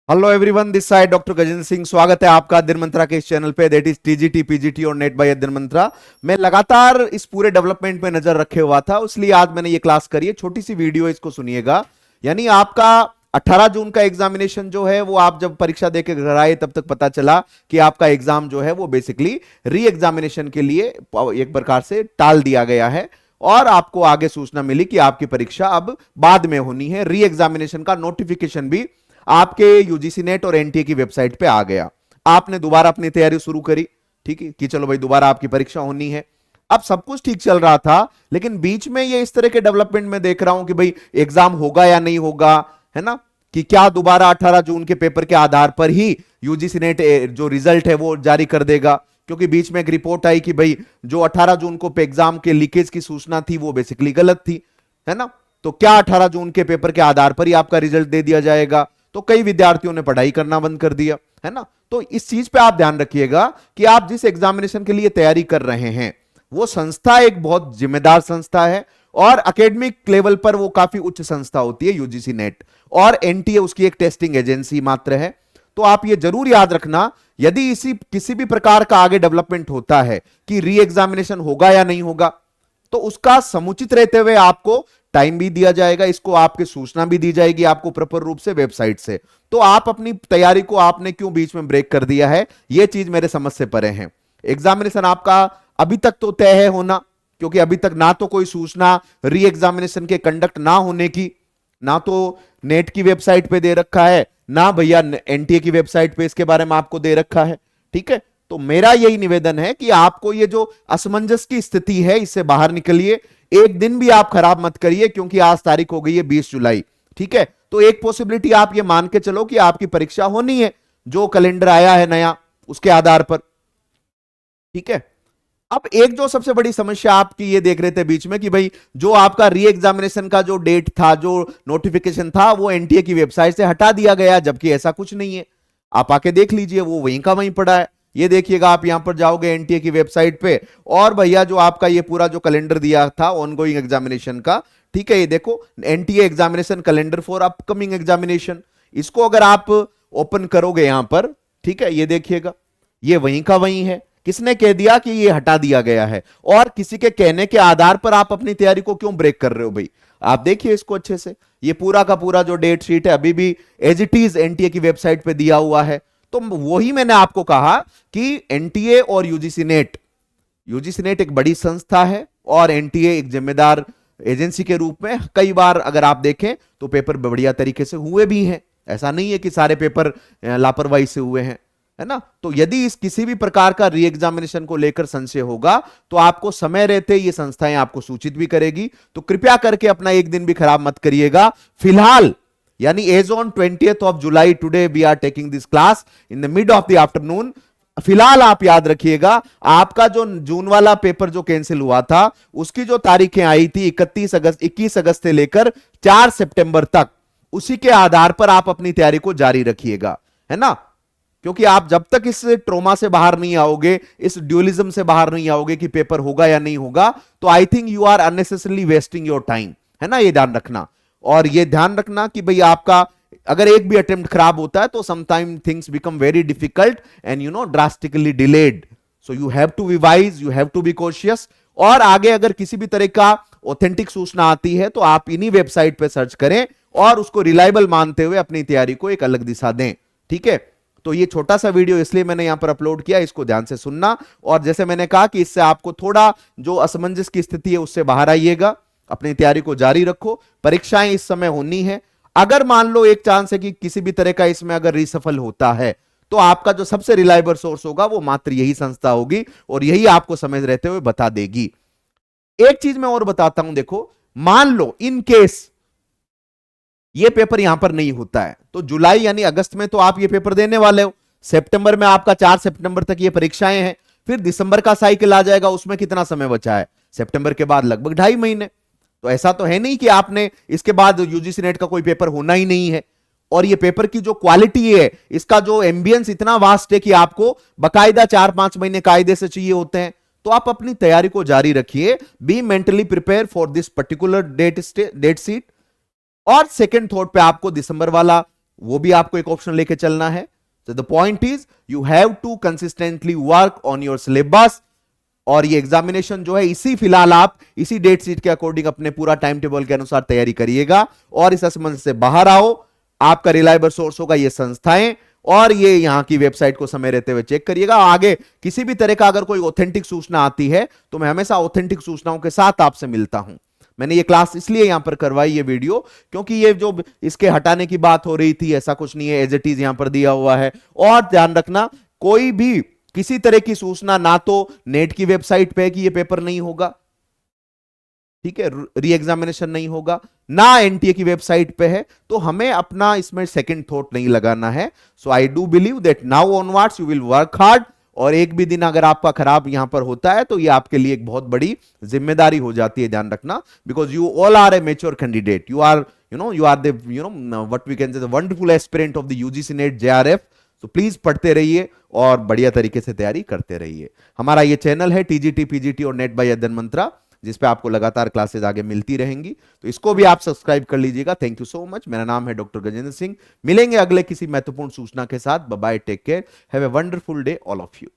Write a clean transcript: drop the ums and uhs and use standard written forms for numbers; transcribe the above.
Hello everyone, this side doctor Gajendra Singh. स्वागत है आपका दिन मंत्रा के इस चैनल पे, दैट इज टीजीटी पीजीटी और नेट बाय दिन मंत्रा। मैं लगातार इस पूरे डेवलपमेंट पे नजर रखे हुआ था, इसलिए आज मैंने ये क्लास करी है। छोटी सी वीडियो, इसको सुनिएगा। यानी आपका 18 जून का एग्जामिनेशन जो है वो आप जब परीक्षा देके घर आए तब तक पता चला कि आपका एग्जाम जो है वो बेसिकली री एग्जामिनेशन के लिए एक प्रकार से टाल दिया गया है और आपको आगे सूचना मिली कि आपकी परीक्षा अब बाद में होनी है। री एग्जामिनेशन का नोटिफिकेशन भी आपके यूजीसी नेट और एनटीए की वेबसाइट पे आ गया। आपने दोबारा अपनी तैयारी शुरू करी, ठीक है, कि चलो भाई दोबारा आपकी परीक्षा होनी है। अब सब कुछ ठीक चल रहा था, लेकिन बीच में ये इस तरह के डेवलपमेंट में देख रहा हूं कि भाई एग्जाम होगा या नहीं होगा, है ना, कि क्या दोबारा 18 जून के पेपर के आधार पर ही यूजीसी नेट जो रिजल्ट है वो जारी कर देगा। क्योंकि बीच में एक रिपोर्ट आई कि भाई जो 18 जून को एग्जाम के लीकेज की सूचना थी वो बेसिकली गलत थी, है ना। तो क्या 18 जून के पेपर के आधार पर ही आपका रिजल्ट दे दिया जाएगा? तो कई विद्यार्थियों ने पढ़ाई करना बंद कर दिया, है ना। तो इस चीज पे आप ध्यान रखिएगा कि आप जिस एग्जामिनेशन के लिए तैयारी कर रहे हैं वो संस्था एक बहुत जिम्मेदार संस्था है और एकेडमिक लेवल पर वो काफी उच्च संस्था होती है यूजीसी नेट, और एनटीए उसकी एक टेस्टिंग एजेंसी मात्र है। तो आप ये जरूर याद रखना, यदि इसी किसी भी प्रकार का आगे डेवलपमेंट होता है कि री एग्जामिनेशन होगा या नहीं होगा, तो उसका समुचित रहते हुए आपको टाइम भी दिया जाएगा, इसको आपकी सूचना भी दी जाएगी आपको प्रॉपर रूप से वेबसाइट से। तो आप अपनी तैयारी को आपने क्यों बीच में ब्रेक कर दिया है, यह चीज मेरे समझ से परे है। एग्जामिनेशन आपका अभी तक तो तय है होना, क्योंकि अभी तक ना तो कोई सूचना री एग्जामिनेशन के कंडक्ट ना होने की, ना तो नेट की वेबसाइट पे दे रखा है, ना भैया एनटीए की वेबसाइट पे इसके बारे में आपको दे रखा है, ठीक है। तो मेरा यही निवेदन है कि आपको ये जो असमंजस की स्थिति है इससे बाहर निकलिए। एक दिन भी आप खराब मत करिए, क्योंकि आज तारीख हो गई है 20 जुलाई, ठीक है। तो एक पॉसिबिलिटी आप ये मान के चलो कि आपकी परीक्षा होनी है जो कैलेंडर आया है नया उसके आधार पर, ठीक है। अब एक जो सबसे बड़ी समस्या आपकी ये देख रहे थे बीच में कि भाई जो आपका री एग्जामिनेशन का जो डेट था, जो नोटिफिकेशन था, वो एनटीए की वेबसाइट से हटा दिया गया, जबकि ऐसा कुछ नहीं है। आप आके देख लीजिए, वो वहीं का वहीं पड़ा है। ये देखिएगा, आप यहां पर जाओगे एनटीए की वेबसाइट पे और भैया जो आपका ये पूरा जो कैलेंडर दिया था ऑनगोइंग एग्जामिनेशन का, ठीक है, ये देखो NTA examination calendar for upcoming examination, इसको अगर आप ओपन करोगे यहां पर, ठीक है, ये देखिएगा, ये वहीं का वहीं है। किसने कह दिया कि ये हटा दिया गया है? और किसी के कहने के आधार पर आप अपनी तैयारी को क्यों ब्रेक कर रहे हो भाई? आप देखिए इसको अच्छे से, ये पूरा का पूरा जो डेट शीट है अभी भी एज इट इज एनटीए की वेबसाइट पे दिया हुआ है। तो वही मैंने आपको कहा कि एनटीए और यूजीसी नेट एक बड़ी संस्था है और एनटीए एक जिम्मेदार एजेंसी के रूप में कई बार अगर आप देखें तो पेपर बढ़िया तरीके से हुए भी हैं। ऐसा नहीं है कि सारे पेपर लापरवाही से हुए हैं, है ना। तो यदि इस किसी भी प्रकार का री एग्जामिनेशन को लेकर संशय होगा तो आपको समय रहते ये संस्थाएं आपको सूचित भी करेगी। तो कृपया करके अपना एक दिन भी खराब मत करिएगा। फिलहाल यानी as on 20th of July today we are taking this class in the mid of the afternoon. फिलहाल आप याद रखिएगा, आपका जो जून वाला पेपर जो कैंसिल हुआ था उसकी जो तारीखें आई थी 21 अगस्त से लेकर 4 सितंबर तक, उसी के आधार पर आप अपनी तैयारी को जारी रखिएगा, है ना। क्योंकि आप जब तक इस ट्रोमा से बाहर नहीं आओगे, इस ड्यूलिज्म से बाहर नहीं आओगे कि पेपर होगा या नहीं होगा, तो I think you are unnecessarily wasting your time, है ना। ये ध्यान रखना, और ये ध्यान रखना कि भाई आपका अगर एक भी अटेम्प्ट खराब होता है तो sometime things become very difficult and drastically delayed. So you have to be wise, you have to be cautious. और आगे अगर किसी भी तरह का ऑथेंटिक सूचना आती है तो आप इन्हीं वेबसाइट पे सर्च करें और उसको रिलायबल मानते हुए अपनी तैयारी को एक अलग दिशा दें, ठीक है। तो ये छोटा सा वीडियो इसलिए मैंने यहां पर अपलोड किया, इसको ध्यान से सुनना। और जैसे मैंने कहा कि इससे आपको थोड़ा जो असमंजस की स्थिति है उससे बाहर आइएगा, अपनी तैयारी को जारी रखो। परीक्षाएं इस समय होनी है। अगर मान लो एक चांस है कि किसी भी तरह का इसमें अगर रिसफल होता है तो आपका जो सबसे रिलायबल सोर्स होगा वो मात्र यही संस्था होगी और यही आपको समय रहते हुए बता देगी। एक चीज मैं और बताता हूं, देखो, मान लो इन केस ये पेपर यहां पर नहीं होता है तो जुलाई यानी अगस्त में तो आप ये पेपर देने वाले हो। सितंबर में आपका 4 सितंबर तक ये परीक्षाएं हैं। फिर दिसंबर का साइकिल आ जाएगा, उसमें कितना समय बचा है? सितंबर के बाद लगभग 2.5 महीने। तो ऐसा तो है नहीं कि आपने इसके बाद यूजीसी नेट का कोई पेपर होना ही नहीं है। और ये पेपर की जो क्वालिटी है, इसका जो एम्बियंस इतना वास्ट है कि आपको बकायदा 4-5 महीने कायदे से चाहिए होते हैं। तो आप अपनी तैयारी को जारी रखिए, be mentally prepare for this particular date seat. और सेकंड थॉट पे आपको दिसंबर वाला वो भी आपको एक ऑप्शन लेके चलना है। So the point is you have to consistently work on your syllabus, और ये एग्जामिनेशन जो है इसी फिलहाल आप इसी डेट शीट के अकॉर्डिंग अपने पूरा टाइम टेबल के अनुसार तैयारी करिएगा और इस असमंजस से बाहर आओ। आपका रिलायबल सोर्स होगा ये संस्थाएं, और ये यहां की वेबसाइट को समय रहते हुए चेक करिएगा। आगे किसी भी तरह का अगर कोई ऑथेंटिक सूचना आती है तो मैं हमेशा ऑथेंटिक सूचनाओं के साथ आपसे मिलता हूं। मैंने ये क्लास इसलिए यहां पर करवाई ये वीडियो, क्योंकि ये जो इसके हटाने की बात हो रही थी ऐसा कुछ नहीं है, एज इट इज यहां पर दिया हुआ है। और ध्यान रखना, कोई भी किसी तरह की सूचना ना तो नेट की वेबसाइट पे है कि ये पेपर नहीं होगा, ठीक है, री एग्जामिनेशन नहीं होगा, ना एनटीए की वेबसाइट पे है, तो हमें अपना इसमें सेकंड थॉट नहीं लगाना है। So I do believe that now onwards you will work hard, और एक भी दिन अगर आपका खराब यहां पर होता है तो ये आपके लिए एक बहुत बड़ी जिम्मेदारी हो जाती है, ध्यान रखना, because you all are a mature candidate, you are you are the what we can say the wonderful aspirant of the UGC NET JRF. तो प्लीज पढ़ते रहिए और बढ़िया तरीके से तैयारी करते रहिए। हमारा ये चैनल है टीजीटी पीजीटी और नेट बाय अध्ययन मंत्रा, जिस पे आपको लगातार क्लासेस आगे मिलती रहेंगी, तो इसको भी आप सब्सक्राइब कर लीजिएगा। Thank you so much. मेरा नाम है डॉक्टर गजेंद्र सिंह। मिलेंगे अगले किसी महत्वपूर्ण सूचना के साथ। Bye bye, take care, have a wonderful day all of you.